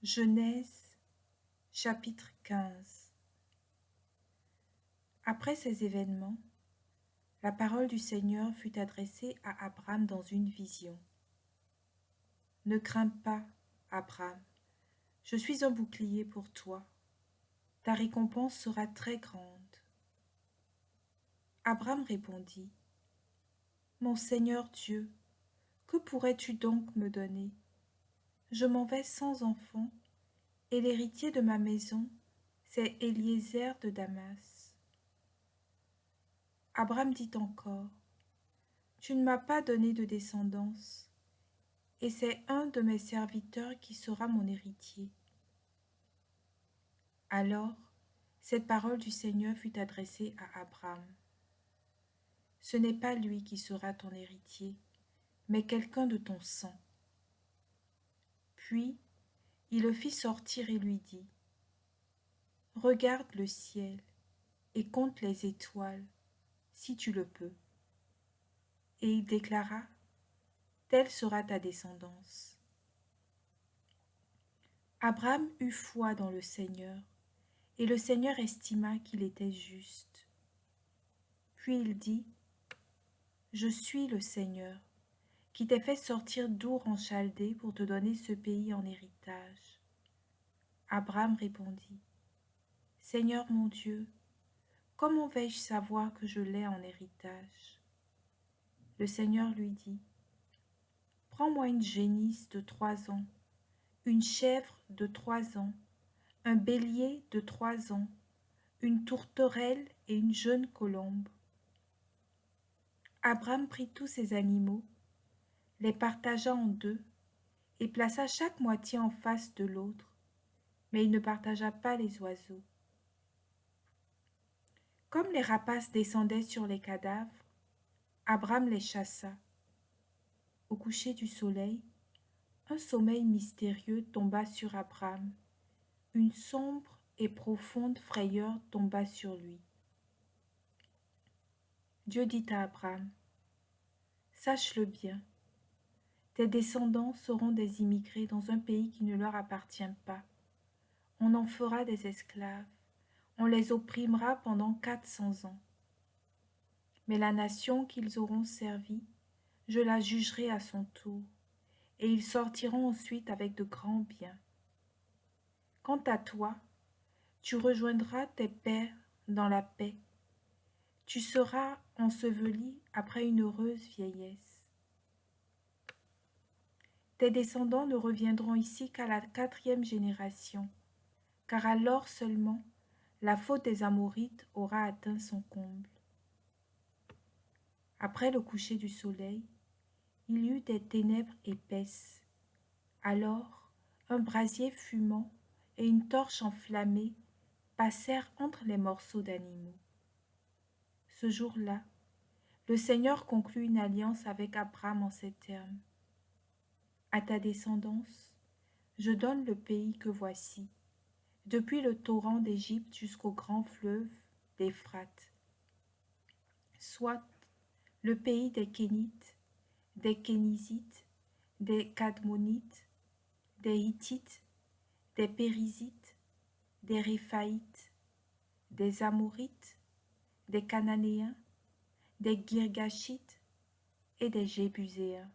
Genèse chapitre 15. Après ces événements, la parole du Seigneur fut adressée à Abraham dans une vision. « Ne crains pas, Abraham, je suis un bouclier pour toi. Ta récompense sera très grande. » Abraham répondit, « Mon Seigneur Dieu, que pourrais-tu donc me donner? Je m'en vais sans enfant, et l'héritier de ma maison, c'est Éliézer de Damas. » Abraham dit encore, « Tu ne m'as pas donné de descendance, et c'est un de mes serviteurs qui sera mon héritier. » Alors, cette parole du Seigneur fut adressée à Abraham. « Ce n'est pas lui qui sera ton héritier, mais quelqu'un de ton sang. » Puis, il le fit sortir et lui dit, « Regarde le ciel et compte les étoiles, si tu le peux. » Et il déclara, « Telle sera ta descendance. » Abraham eut foi dans le Seigneur, et le Seigneur estima qu'il était juste. Puis il dit, « Je suis le Seigneur, qui t'ai fait sortir d'Our en Chaldée pour te donner ce pays en héritage. » Abraham répondit, « Seigneur mon Dieu, comment vais-je savoir que je l'ai en héritage? » Le Seigneur lui dit, « Prends-moi une génisse de 3 ans, une chèvre de 3 ans, un bélier de 3 ans, une tourterelle et une jeune colombe. » Abraham prit tous ces animaux, les partagea en 2 et plaça chaque moitié en face de l'autre, mais il ne partagea pas les oiseaux. Comme les rapaces descendaient sur les cadavres, Abraham les chassa. Au coucher du soleil, un sommeil mystérieux tomba sur Abraham. Une sombre et profonde frayeur tomba sur lui. Dieu dit à Abraham, « Sache-le bien, tes descendants seront des immigrés dans un pays qui ne leur appartient pas. On en fera des esclaves, on les opprimera pendant 400 ans. Mais la nation qu'ils auront servie, je la jugerai à son tour, et ils sortiront ensuite avec de grands biens. Quant à toi, tu rejoindras tes pères dans la paix. Tu seras enseveli après une heureuse vieillesse. Tes descendants ne reviendront ici qu'à la 4e génération, car alors seulement la faute des Amorites aura atteint son comble. » Après le coucher du soleil, il y eut des ténèbres épaisses. Alors, un brasier fumant et une torche enflammée passèrent entre les morceaux d'animaux. Ce jour-là, le Seigneur conclut une alliance avec Abraham en ces termes. « À ta descendance, je donne le pays que voici, depuis le torrent d'Égypte jusqu'au grand fleuve d'Euphrate, soit le pays des Kénites, des Kénizites, des Cadmonites, des Hittites, des Périzites, des Réphaïtes, des Amorites, des Cananéens, des Girgashites et des Jébuséens.